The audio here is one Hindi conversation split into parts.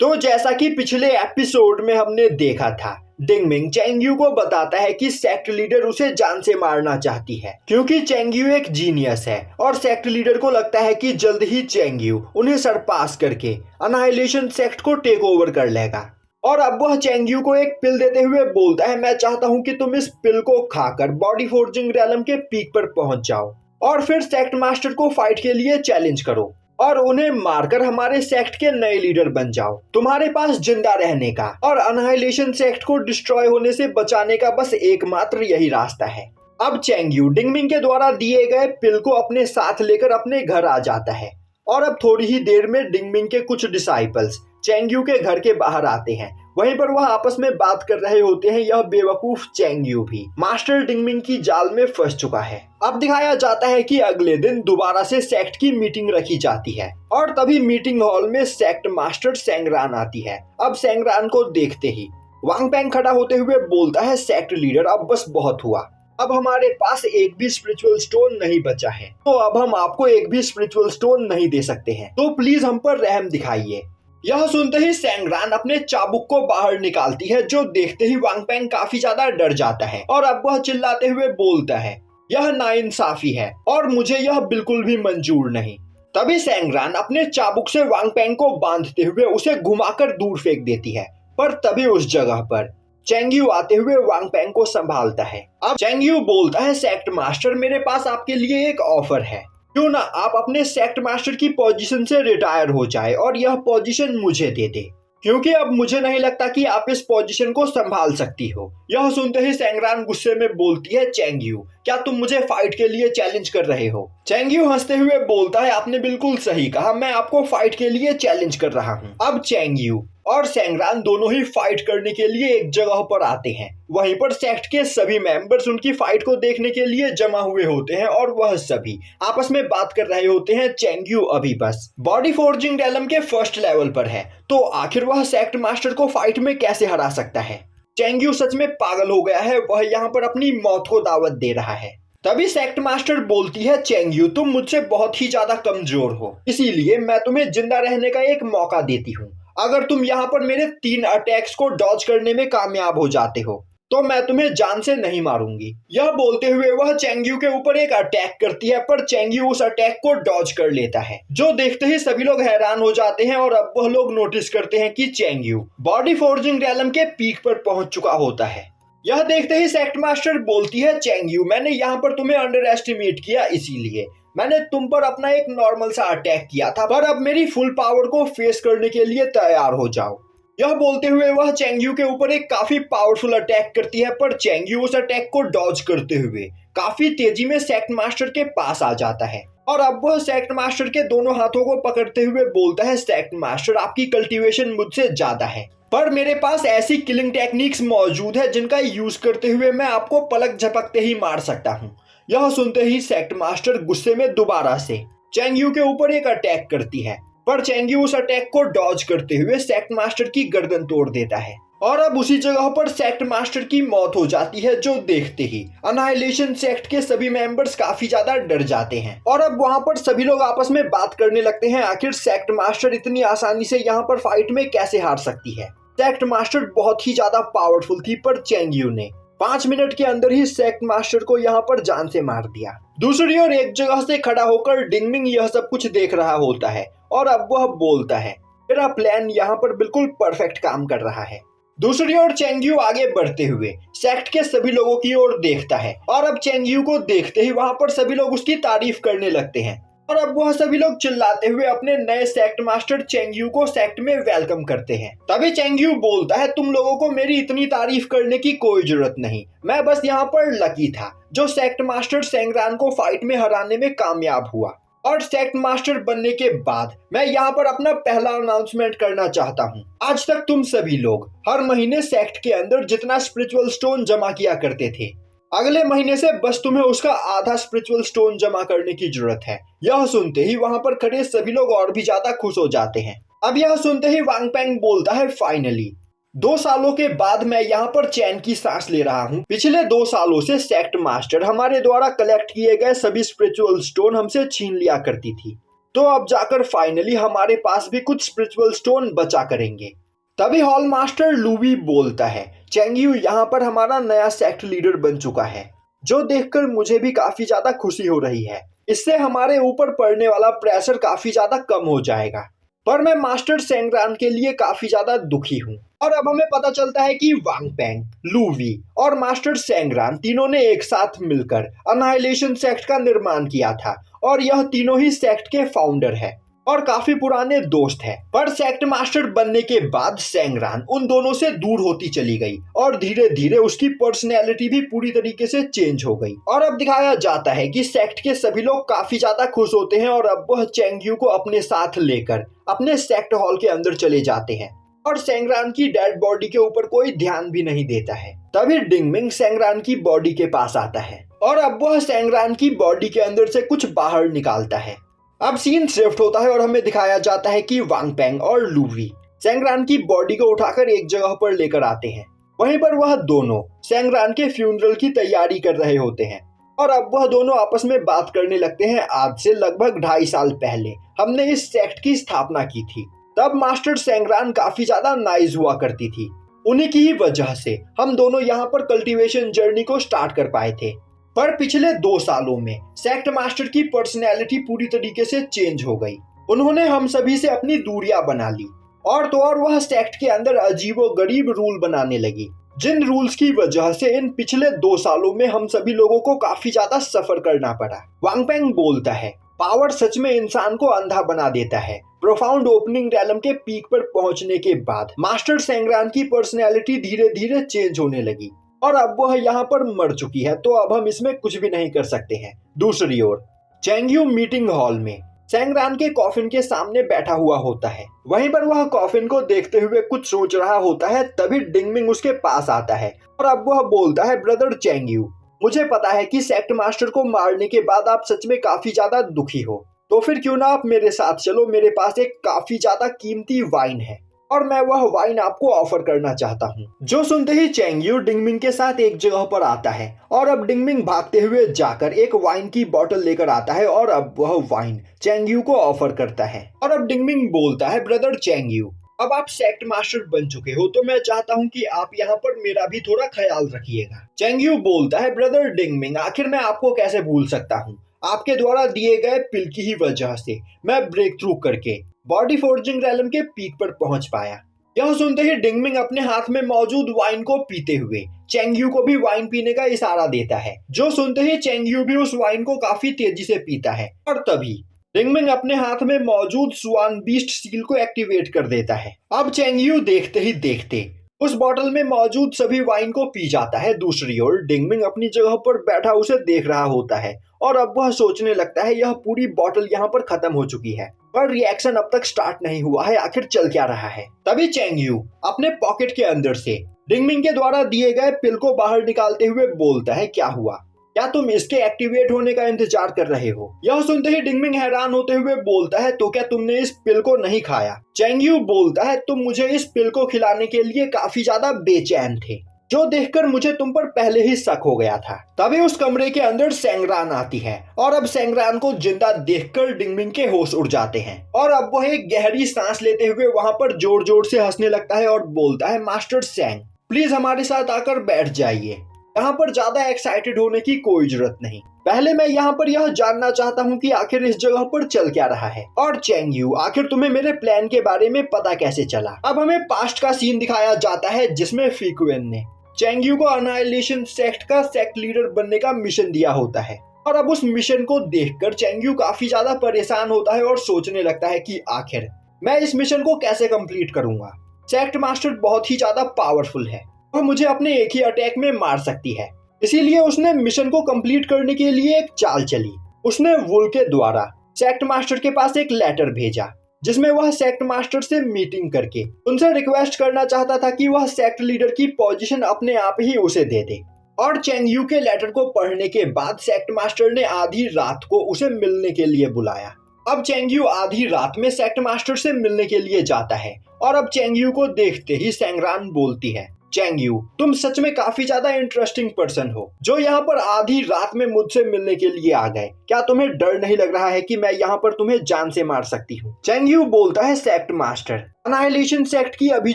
तो जैसा कि पिछले एपिसोड में हमने देखा था, डिंगमिंग चेंगयू को बताता है कि सेक्ट लीडर उसे जान से मारना चाहती है क्योंकि चेंगयू एक जीनियस है और सेक्ट लीडर को लगता है कि जल्द ही चेंगयू उन्हें सरपास करके अनाहिलेशन सेक्ट को टेक ओवर कर लेगा। और अब वह चेंगयू को एक पिल देते हुए बोलता है, मैं चाहता हूं कि तुम इस पिल को खाकर बॉडी फोर्जिंग रैलम के पीक पर पहुंच जाओ और फिर सेक्ट मास्टर को फाइट के लिए चैलेंज करो और उन्हें मारकर हमारे सेक्ट के नए लीडर बन जाओ। तुम्हारे पास जिंदा रहने का और अनाहिलेशन सेक्ट को डिस्ट्रॉय होने से बचाने का बस एकमात्र यही रास्ता है। अब चेंगयू डिंगमिंग के द्वारा दिए गए पिल को अपने साथ लेकर अपने घर आ जाता है और अब थोड़ी ही देर में डिंगमिंग के कुछ डिसाइपल्स चेंगयू के घर के बाहर आते हैं। वहीं पर वह आपस में बात कर रहे होते हैं। यह बेवकूफ चेंगयू भी मास्टर डिंगमिंग की जाल में फंस चुका है। अब दिखाया जाता है कि अगले दिन दोबारा से सेक्ट की मीटिंग रखी जाती है और तभी मीटिंग हॉल में सेक्ट मास्टर सेंगरान आती है। अब सेंगरान को देखते ही वांग पेंग खड़ा होते हुए बोलता है, सेक्ट लीडर अब बस बहुत हुआ, अब हमारे पास एक भी स्पिरिचुअल स्टोन नहीं बचा है, तो अब हम आपको एक भी स्पिरिचुअल स्टोन नहीं दे सकते हैं, तो प्लीज हम पर रहम दिखाइए। यह सुनते ही सेंगरान अपने चाबुक को बाहर निकालती है, जो देखते ही वांग पेंग काफी ज्यादा डर जाता है और अब वह चिल्लाते हुए बोलता है, यह नाइंसाफी है और मुझे यह बिल्कुल भी मंजूर नहीं। तभी सेंगरान अपने चाबुक से वांग पेंग को बांधते हुए उसे घुमाकर दूर फेंक देती है, पर तभी उस जगह पर चेंगयू आते हुए वांग पेंग को संभालता है। अब चेंगयू बोलता है, सेक्ट मास्टर मेरे पास आपके लिए एक ऑफर है, क्यों ना आप अपने सेक्ट मास्टर की पोजीशन से रिटायर हो जाए और यह पोजीशन मुझे दे दे, क्योंकि अब मुझे नहीं लगता कि आप इस पोजीशन को संभाल सकती हो। यह सुनते ही सेंगरान गुस्से में बोलती है, चेंगयू क्या तुम मुझे फाइट के लिए चैलेंज कर रहे हो? चेंगयू हंसते हुए बोलता है, आपने बिल्कुल सही कहा, मैं आपको फाइट के लिए चैलेंज कर रहा हूँ। अब चेंगयू और सेंगरान दोनों ही फाइट करने के लिए एक जगह पर आते हैं। वहीं पर सेक्ट के सभी मेंबर्स उनकी फाइट को देखने के लिए जमा हुए होते हैं और वह सभी आपस में बात कर रहे होते हैं। चेंगयू अभी बस बॉडी फोर्जिंग रैलम के फर्स्ट लेवल पर है, तो आखिर वह सेक्ट मास्टर को फाइट में कैसे हरा सकता है? चेंगयू सच में पागल हो गया है, वह यहाँ पर अपनी मौत को दावत दे रहा है। तभी सेक्ट मास्टर बोलती है, चेंगयू तुम मुझसे बहुत ही ज्यादा कमजोर हो, इसीलिए मैं तुम्हें जिंदा रहने का एक मौका देती हूँ। अगर तुम यहाँ पर मेरे 3 अटैक्स को डॉज करने में कामयाब हो जाते हो तो मैं तुम्हें जान से नहीं मारूंगी। यह बोलते हुए वह चेंगयू के ऊपर एक अटैक करती है, पर चेंगयू उस अटैक को डॉज कर लेता है, जो देखते ही सभी लोग हैरान हो जाते हैं और अब वह लोग नोटिस करते हैं कि चेंगयू बॉडी फोर्जिंग रैलम के पीक पर पहुंच चुका होता है। यह देखते ही सेक्ट मास्टर बोलती है, चेंगयू मैंने यहाँ पर तुम्हें अंडर एस्टिमेट किया, इसीलिए मैंने तुम पर अपना एक नॉर्मल सा अटैक किया था, पर अब मेरी फुल पावर को फेस करने के लिए तैयार हो जाओ। यह बोलते हुए वह चेंगयू के ऊपर एक काफी पावरफुल अटैक करती है, पर चेंगयू उस अटैक को डॉज करते हुए काफी तेजी में सेक्ट मास्टर के पास आ जाता है और अब वह सेक्ट मास्टर के दोनों हाथों को पकड़ते हुए बोलता है, सेक्ट मास्टर आपकी कल्टीवेशन मुझसे ज्यादा है, पर मेरे पास ऐसी किलिंग टेक्निक्स मौजूद है जिनका यूज करते हुए मैं आपको पलक झपकते ही मार सकता हूँ। यह सुनते ही सेक्ट मास्टर गुस्से में दोबारा से चेंगयू के ऊपर एक अटैक करती है, पर चेंगयू उस अटैक को डॉज करते हुए सेक्ट मास्टर की गर्दन तोड़ देता है और अब उसी जगह पर सेक्ट मास्टर की मौत हो जाती है, जो देखते ही अनाहिलेशन सेक्ट के सभी मेंबर्स काफी ज्यादा डर जाते हैं और अब वहां पर सभी लोग आपस में बात करने लगते हैं, आखिर सेक्ट मास्टर इतनी आसानी से यहाँ पर फाइट में कैसे हार सकती है? सेक्ट मास्टर बहुत ही ज्यादा पावरफुल थी, पर चेंगयू ने 5 मिनट के अंदर ही सेक्ट मास्टर को यहाँ पर जान से मार दिया। दूसरी ओर एक जगह से खड़ा होकर डिंगमिंग यह सब कुछ देख रहा होता है और अब वह बोलता है, मेरा प्लान यहाँ पर बिल्कुल परफेक्ट काम कर रहा है। दूसरी ओर चेंगयू आगे बढ़ते हुए सेक्ट के सभी लोगों की ओर देखता है और अब चेंगयू को देखते ही वहां पर सभी लोग उसकी तारीफ करने लगते हैं और अब वह सभी लोग चिल्लाते हुए अपने नए सेक्ट मास्टर चेंगयू को सेक्ट में वेलकम करते हैं। तभी चेंगयू बोलता है, तुम लोगों को मेरी इतनी तारीफ करने की कोई जरूरत नहीं, मैं बस यहाँ पर लकी था जो सेक्ट मास्टर सेंगरान को फाइट में हराने में कामयाब हुआ और सेक्ट मास्टर बनने के बाद मैं यहाँ पर अपना पहला अनाउंसमेंट करना चाहता हूँ। आज तक तुम सभी लोग हर महीने सेक्ट के अंदर जितना स्पिरिचुअल स्टोन जमा किया करते थे, अगले महीने से बस तुम्हें उसका आधा स्पिरिचुअल स्टोन जमा करने की जरूरत है। यह सुनते ही वहां पर खड़े सभी लोग और भी ज्यादा खुश हो जाते हैं। अब यह सुनते ही वांग पेंग बोलता है, फाइनली 2 सालों के बाद मैं यहाँ पर चैन की सांस ले रहा हूँ। पिछले 2 सालों से सेक्ट मास्टर हमारे द्वारा कलेक्ट किए गए सभी स्पिरिचुअल स्टोन हमसे छीन लिया करती थी, तो अब जाकर फाइनली हमारे पास भी कुछ स्पिरिचुअल स्टोन बचा करेंगे। तभी हॉल मास्टर लूवी बोलता है, चेंगयू यहाँ पर हमारा नया सेक्ट लीडर बन चुका है, जो देखकर मुझे भी काफी ज्यादा खुशी हो रही है। इससे हमारे ऊपर पड़ने वाला प्रेशर काफी ज्यादा कम हो जाएगा। पर मैं मास्टर सेंग्रान के लिए काफी ज्यादा दुखी हूँ। और अब हमें पता चलता है कि वांग पेंग, लूवी और मास्टर सेंग्रान तीनों ने एक साथ मिलकर अनाहिलेशन सेक्ट का निर्माण किया था और यह तीनों ही सेक्ट के फाउंडर है और काफी पुराने दोस्त हैं। पर सेक्ट मास्टर बनने के बाद सेंग्रान उन दोनों से दूर होती चली गई और धीरे धीरे उसकी पर्सनैलिटी भी पूरी तरीके से चेंज हो गई। और अब दिखाया जाता है कि सेक्ट के सभी लोग काफी ज्यादा खुश होते हैं और अब वह चेंगयू को अपने साथ लेकर अपने सेक्ट हॉल के अंदर चले जाते हैं और सेंग्रान की डेड बॉडी के ऊपर कोई ध्यान भी नहीं देता है। तभी डिंगमिंग सेंग्रान की बॉडी के पास आता है और अब वह सेंग्रान की बॉडी के अंदर से कुछ बाहर निकालता है। अब सीन शिफ्ट होता है और हमें दिखाया जाता है कि वांग पेंग और लूवी सेंग्रान की बॉडी को उठाकर एक जगह पर लेकर आते हैं। वहीं पर वह दोनों सेंग्रान के फ्यूनरल की तैयारी कर रहे होते हैं और अब वह दोनों आपस में बात करने लगते हैं। आज से लगभग 2.5 साल पहले हमने इस सेक्ट की स्थापना की थी। तब मास्टर सेंग्रान काफी ज्यादा नाइस हुआ करती थी। उन्हीं की ही वजह से हम दोनों यहाँ पर कल्टीवेशन जर्नी को स्टार्ट कर पाए थे। पर पिछले 2 सालों में सेक्ट मास्टर की पर्सनैलिटी पूरी तरीके से चेंज हो गई। उन्होंने हम सभी से अपनी दूरियां बना ली और तो और वह सेक्ट के अंदर अजीबोगरीब रूल बनाने लगी, जिन रूल्स की वजह से इन पिछले 2 सालों में हम सभी लोगों को काफी ज्यादा सफर करना पड़ा। वांग पेंग बोलता है, पावर सच में इंसान को अंधा बना देता है। प्रोफाउंड ओपनिंग रैलम के पीक पर पहुंचने के बाद मास्टर सेंग्रान की पर्सनैलिटी धीरे धीरे चेंज होने लगी और अब वह यहाँ पर मर चुकी है, तो अब हम इसमें कुछ भी नहीं कर सकते हैं। दूसरी ओर चेंगयू मीटिंग हॉल में सेंग्रान के कॉफिन के सामने बैठा हुआ होता है। वहीं पर वह कॉफिन को देखते हुए कुछ सोच रहा होता है। तभी डिंगमिंग उसके पास आता है और अब वह बोलता है, ब्रदर चेंगयू, मुझे पता है कि सेक्ट मास्टर को मारने के बाद आप सच में काफी ज्यादा दुखी हो, तो फिर क्यों ना आप मेरे साथ चलो। मेरे पास एक काफी ज्यादा कीमती वाइन है और मैं वह वाइन आपको ऑफर करना चाहता हूँ। जो सुनते ही चेंगयू डिंगमिंग के साथ एक जगह पर आता है और अब डिंगमिंग भागते हुए जाकर एक वाइन की बोतल लेकर आता है और अब वह वाइन चेंगयू को ऑफर करता है। और अब डिंगमिंग बोलता है, ब्रदर चेंगयू, अब आप सेक्ट मास्टर बन चुके हो, तो मैं चाहता हूँ कि आप यहाँ पर मेरा भी थोड़ा ख्याल रखिएगा। चेंगयू बोलता है, ब्रदर डिंगमिंग, आखिर मैं आपको कैसे भूल सकता हूँ। आपके द्वारा दिए गए पिल की ही वजह से मैं ब्रेक थ्रू करके बॉडी फोर्जिंग रैलम के पीक पर पहुंच पाया। यह सुनते ही डिंगमिंग अपने हाथ में मौजूद वाइन को पीते हुए चेंगयू को भी वाइन पीने का इशारा देता है। जो सुनते ही चेंगयू भी उस वाइन को काफी तेजी से पीता है और तभी डिंगमिंग अपने हाथ में मौजूद स्वान बीस्ट सील को एक्टिवेट कर देता है। अब चेंगयू देखते ही देखते उस बोतल में मौजूद सभी वाइन को पी जाता है। दूसरी ओर डिंगमिंग अपनी जगह पर बैठा उसे देख रहा होता है और अब वह सोचने लगता है, यह पूरी बोतल यहाँ पर खत्म हो चुकी है पर रिएक्शन अब तक स्टार्ट नहीं हुआ है, आखिर चल क्या रहा है। तभी चेंगयू अपने पॉकेट के अंदर से डिंगमिंग के द्वारा दिए गए पिल को बाहर निकालते हुए बोलता है, क्या हुआ, क्या तुम इसके एक्टिवेट होने का इंतजार कर रहे हो। यह सुनते ही डिंगमिंग हैरान होते हुए बोलता है, तो क्या तुमने इस पिल को नहीं खाया। चेंगयू बोलता है, तुम मुझे इस पिल को खिलाने के लिए काफी ज्यादा बेचैन थे, जो देखकर मुझे तुम पर पहले ही शक हो गया था। तभी उस कमरे के अंदर सेंग्रान आती है और अब सेंग्रान को जिंदा देखकर डिंगमिंग के होश उड़ जाते हैं और अब वह एक गहरी सांस लेते हुए वहां पर जोर जोर से हंसने लगता है और बोलता है, मास्टर सेंग, प्लीज हमारे साथ आकर बैठ जाइए। यहाँ पर ज्यादा एक्साइटेड होने की कोई जरूरत नहीं। पहले मैं यहाँ पर यह जानना चाहता हूँ कि आखिर इस जगह पर चल क्या रहा है और चेंगयू, आखिर तुम्हें मेरे प्लान के बारे में पता कैसे चला। अब हमें पास्ट का सीन दिखाया जाता है जिसमें फीक्वेन ने चेंगयू को अनाइलेशन सेक्ट का सेक्ट लीडर बनने का मिशन दिया होता है और अब उस मिशन को देखकर चेंगयू काफी ज्यादा परेशान होता है और सोचने लगता है कि आखिर मैं इस मिशन को कैसे कंप्लीट करूंगा। सेक्ट मास्टर बहुत ही ज्यादा पावरफुल है, वह मुझे अपने एक ही अटैक में मार सकती है। इसीलिए उसने मिशन को कंप्लीट करने के लिए एक चाल चली। उसने वुल के द्वारा सेक्ट मास्टर के पास एक लेटर भेजा जिसमें वह सेक्ट मास्टर से मीटिंग करके उनसे रिक्वेस्ट करना चाहता था कि वह सेक्ट लीडर की पोजीशन अपने आप ही उसे दे दे। और चेंगयू के लेटर को पढ़ने के बाद सेक्ट मास्टर ने आधी रात को उसे मिलने के लिए बुलाया। अब चेंगयू आधी रात में सेक्ट मास्टर से मिलने के लिए जाता है और अब चेंगयू को देखते ही सेंग्रान बोलती है, चैंग यू, तुम सच में काफी ज्यादा इंटरेस्टिंग पर्सन हो जो यहाँ पर आधी रात में मुझसे मिलने के लिए आ गए। क्या तुम्हें डर नहीं लग रहा है कि मैं यहाँ पर तुम्हें जान से मार सकती हूँ? चैंग-यू बोलता है, सेक्ट मास्टर, अनाइलेशन सेक्ट की अभी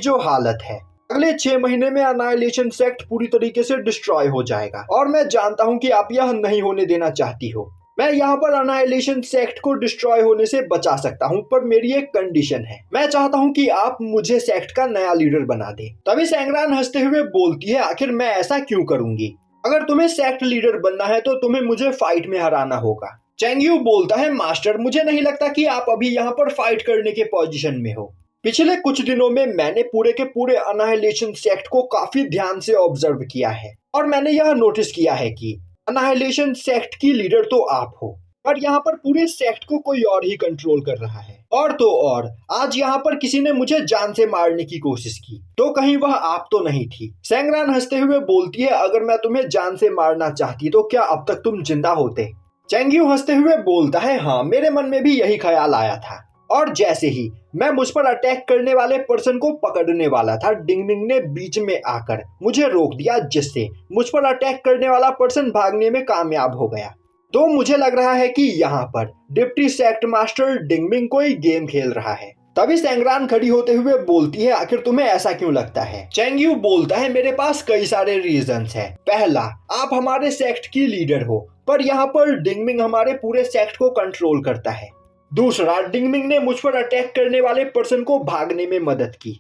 जो हालत है, अगले 6 महीने में अनाइलेशन सेक्ट पूरी तरीके से डिस्ट्रॉय हो जाएगा और मैं जानता हूँ कि आप यह नहीं होने देना चाहती हो। मैं यहाँ पर अनाइलेशन सेक्ट को डिस्ट्रॉय होने से बचा सकता हूँ, पर मेरी एक कंडीशन है। मैं चाहता हूँ कि आप मुझे सेक्ट का नया लीडर बना दे। तभी सैंगरान हंसते हुए बोलती है, आखिर मैं ऐसा क्यों करूंगी? अगर तुम्हें सेक्ट लीडर बनना है तो तुम्हें मुझे फाइट में हराना होगा। चैंग-यू बोलता है, मास्टर, मुझे नहीं लगता कि आप अभी यहाँ पर फाइट करने के पोजीशन में हो। पिछले कुछ दिनों में मैंने पूरे के पूरे अनाइलेशन सेक्ट को काफी ध्यान से ऑब्जर्व किया है और मैंने यह नोटिस किया है कि अनाइलेशन सेक्ट की लीडर तो आप हो, पर यहाँ पर पूरे सेक्ट को कोई और ही कंट्रोल कर रहा है। और तो और आज यहाँ पर किसी ने मुझे जान से मारने की कोशिश की, तो कहीं वह आप तो नहीं थी? सैंगरान हंसते हुए बोलती है, अगर मैं तुम्हें जान से मारना चाहती तो क्या अब तक तुम जिंदा होते? चैंग-यू हंसते हुए बोलता है, हाँ, मेरे मन में भी यही ख्याल आया था। और जैसे ही मैं मुझ पर अटैक करने वाले पर्सन को पकड़ने वाला था, डिंगमिंग ने बीच में आकर मुझे रोक दिया, जिससे मुझ पर अटैक करने वाला पर्सन भागने में कामयाब हो गया। तो मुझे लग रहा है कि यहाँ पर डिप्टी सेक्ट मास्टर डिंगमिंग कोई गेम खेल रहा है। तभी सैंगरान खड़ी होते हुए बोलती है, आखिर तुम्हें ऐसा क्यों लगता है? चैंग-यू बोलता है, मेरे पास कई सारे रीजंस हैं। पहला, आप हमारे सेक्ट की लीडर हो, पर यहाँ पर डिंगमिंग हमारे पूरे सेक्ट को कंट्रोल करता है। दूसरा, डिंगमिंग ने मुझ पर अटैक करने वाले पर्सन को भागने में मदद की।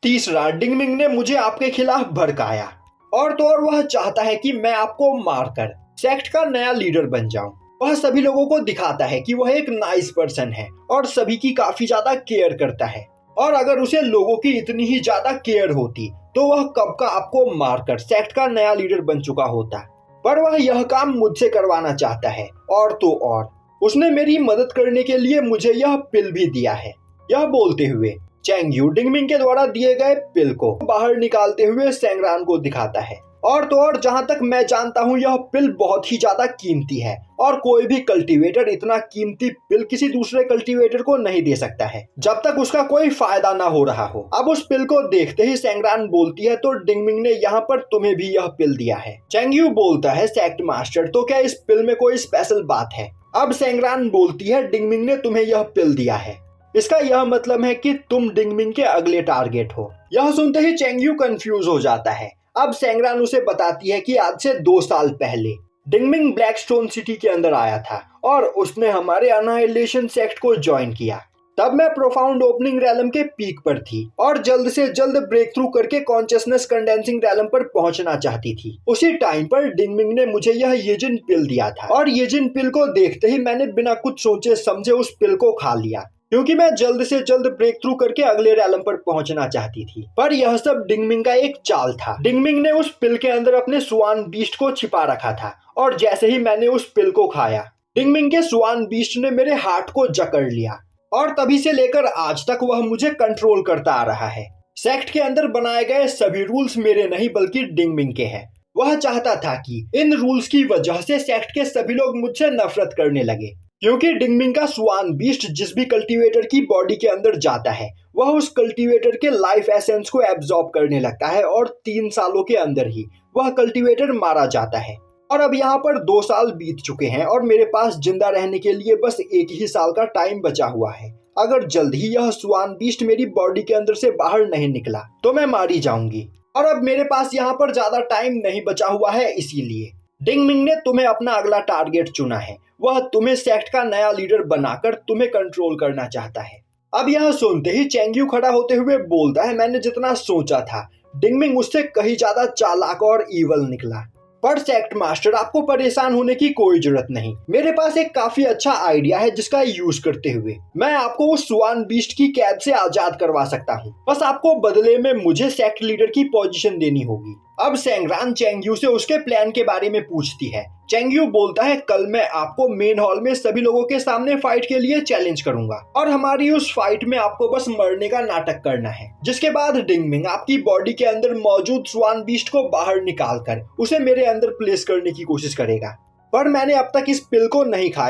तीसरा, डिंगमिंग ने मुझे आपके खिलाफ भड़काया। और तो और वह चाहता है कि मैं आपको मारकर सेक्ट का नया लीडर बन जाऊं। वह सभी लोगों को दिखाता है कि वह एक नाइस पर्सन है और सभी की काफी ज्यादा केयर करता है। और अगर उसे लोगों की इतनी ही ज्यादा केयर होती तो वह कब का आपको मारकर सेक्ट का नया लीडर बन चुका होता। पर वह यह काम मुझसे करवाना चाहता है। और तो और उसने मेरी मदद करने के लिए मुझे यह पिल भी दिया है। यह बोलते हुए चैंग-यू डिंगमिंग के द्वारा दिए गए पिल को बाहर निकालते हुए सैंगरान को दिखाता है। और तो और जहां तक मैं जानता हूं, यह पिल बहुत ही ज्यादा कीमती है और कोई भी कल्टीवेटर इतना कीमती पिल किसी दूसरे कल्टीवेटर को नहीं दे सकता है जब तक उसका कोई फायदा ना हो रहा हो। अब उस पिल को देखते ही सैंगरान बोलती है, तो डिंगमिंग ने यहाँ पर तुम्हें भी यह पिल दिया है? चैंग-यू बोलता है, सेक्ट मास्टर, तो क्या इस पिल में कोई स्पेशल बात है? अब सैंगरान बोलती है, डिंगमिंग ने तुम्हें यह पिल दिया है, इसका यह मतलब है कि तुम डिंगमिंग के अगले टारगेट हो। यह सुनते ही चैंग-यू कंफ्यूज हो जाता है। अब सैंगरान उसे बताती है कि आज से 2 साल पहले डिंगमिंग ब्लैकस्टोन सिटी के अंदर आया था और उसने हमारे अनाइलेशन सेक्ट को ज्वाइन किया। तब मैं प्रोफाउंड ओपनिंग रैलम के पीक पर थी और जल्द से जल्द ब्रेक थ्रू करके कॉन्शियसनेस कंडेंसिंग रैलम पर पहुंचना चाहती थी। उसी टाइम पर डिंगमिंग ने मुझे यह येजिन पिल दिया था और येजिन पिल को देखते ही मैंने बिना कुछ सोचे समझे उस पिल को खा लिया, क्योंकि मैं जल्द से जल्द ब्रेक थ्रू करके अगले रैलम पर पहुंचना चाहती थी। पर यह सब डिंगमिंग का एक चाल था। डिंगमिंग ने उस पिल के अंदर अपने स्वान बीस्ट को छिपा रखा था और जैसे ही मैंने उस पिल को खाया, डिंगमिंग के स्वान बीस्ट ने मेरे हार्ट को जकड़ लिया और तभी से लेकर आज तक वह मुझे कंट्रोल करता आ रहा है। सेक्ट के अंदर बनाए गए सभी रूल्स मेरे नहीं बल्कि डिंगमिंग के हैं। वह चाहता था कि इन रूल्स की वजह से सेक्ट के सभी लोग मुझसे नफरत करने लगे, क्योंकि डिंगमिंग का स्वान बीस्ट जिस भी कल्टीवेटर की बॉडी के अंदर जाता है वह उस कल्टीवेटर के लाइफ एसेंस को एब्जॉर्ब करने लगता है और 3 सालों के अंदर ही वह कल्टीवेटर मारा जाता है। और अब यहाँ पर 2 साल बीत चुके हैं और मेरे पास जिंदा रहने के लिए बस 1 ही साल का टाइम बचा हुआ है। अगर जल्द ही यह स्वान बीस्ट मेरी बॉडी के अंदर से बाहर नहीं निकला तो मैं मारी जाऊंगी और अब मेरे पास यहाँ पर ज्यादा टाइम नहीं बचा हुआ है। इसीलिए डिंगमिंग ने तुम्हें अपना अगला टारगेट चुना है। वह तुम्हें सेक्ट का नया लीडर बनाकर तुम्हें कंट्रोल करना चाहता है। अब यह सुनते ही चैंग-यू खड़ा होते हुए बोलता है, मैंने जितना सोचा था डिंगमिंग उससे कहीं ज्यादा चालाक और ईवल निकला। पर सेक्ट मास्टर, आपको परेशान होने की कोई जरूरत नहीं। मेरे पास एक काफी अच्छा आइडिया है जिसका यूज करते हुए मैं आपको उस स्वान बीस्ट की कैद से आजाद करवा सकता हूँ। बस आपको बदले में मुझे सेक्ट लीडर की पोजीशन देनी होगी। अब सैंगरान चैंग-यू से उसके प्लान के बारे में पूछती है। चैंग-यू बोलता है, कल मैं आपको मेन हॉल में सभी लोगों के सामने फाइट के लिए चैलेंज करूंगा और हमारी उस फाइट में आपको बस मरने का नाटक करना है, जिसके बाद डिंगमिंग आपकी बॉडी के अंदर मौजूद स्वान बीस्ट को बाहर निकालकर उसे मेरे अंदर प्लेस करने की कोशिश करेगा। पर मैंने अब तक इस पिल को नहीं खाया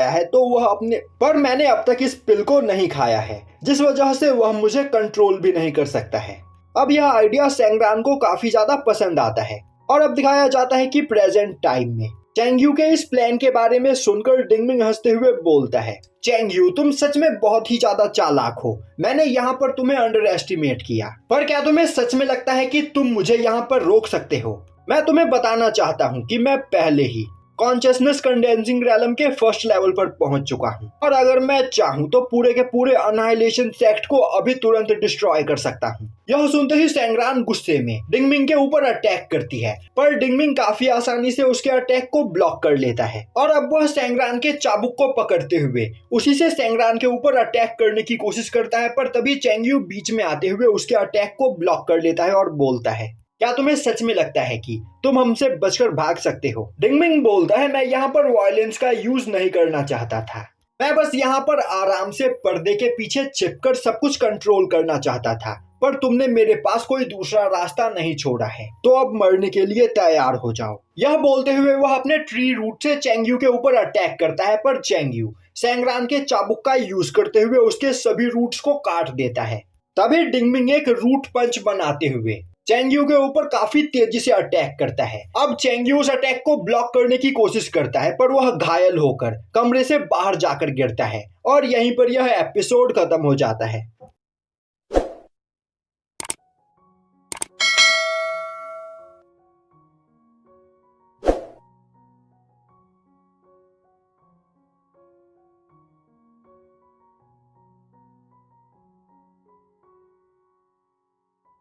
है जिस वजह से वह मुझे कंट्रोल भी नहीं कर सकता है। अब यह आइडिया सेंगरान को काफी ज्यादा पसंद आता है और अब दिखाया जाता है कि प्रेजेंट टाइम में चैंग यू के इस प्लान के बारे में सुनकर डिंगमिंग हंसते हुए बोलता है, चैंग यू तुम सच में बहुत ही ज्यादा चालाक हो। मैंने यहाँ पर तुम्हें अंडर एस्टिमेट किया, पर क्या तुम्हें सच में लगता है कि तुम मुझे यहाँ पर रोक सकते हो? मैं तुम्हें बताना चाहता हूँ कि मैं पहले ही कॉन्शियसनेस कंडेंसिंग रैलम के फर्स्ट लेवल पर पहुंच चुका हूं और अगर मैं चाहूं तो पूरे के पूरे अनाइलेशन सेक्ट को अभी तुरंत डिस्ट्रॉय कर सकता हूं। यह सुनते ही सेंगरान गुस्से में डिंगमिंग के ऊपर अटैक करती है, पर डिंगमिंग काफी आसानी से उसके अटैक को ब्लॉक कर लेता है और अब वह सेंगरान के चाबुक को पकड़ते हुए उसी से सेंगरान के ऊपर अटैक करने की कोशिश करता है, पर तभी चैंग यू बीच में आते हुए उसके अटैक को ब्लॉक कर लेता है और बोलता है, क्या तुम्हें सच में लगता है कि तुम हमसे बचकर भाग सकते हो? डिंगमिंग बोलता है, मैं यहाँ पर वायलेंस का यूज नहीं करना चाहता था, मैं बस यहाँ पर आराम से पर्दे के पीछे छिपकर सब कुछ कंट्रोल करना चाहता था, पर तुमने मेरे पास कोई दूसरा रास्ता नहीं छोड़ा है, तो अब मरने के लिए तैयार हो जाओ। यह बोलते हुए वह अपने ट्री रूट से चैंग यू के ऊपर अटैक करता है, पर चैंग यू सेंगरान के चाबुक का यूज करते हुए उसके सभी रूट्स को काट देता है। तभी डिंगमिंग एक रूट पंच बनाते हुए चैंग यू के ऊपर काफी तेजी से अटैक करता है। अब चैंग यू उस अटैक को ब्लॉक करने की कोशिश करता है, पर वह घायल होकर कमरे से बाहर जाकर गिरता है और यहीं पर यह एपिसोड खत्म हो जाता है।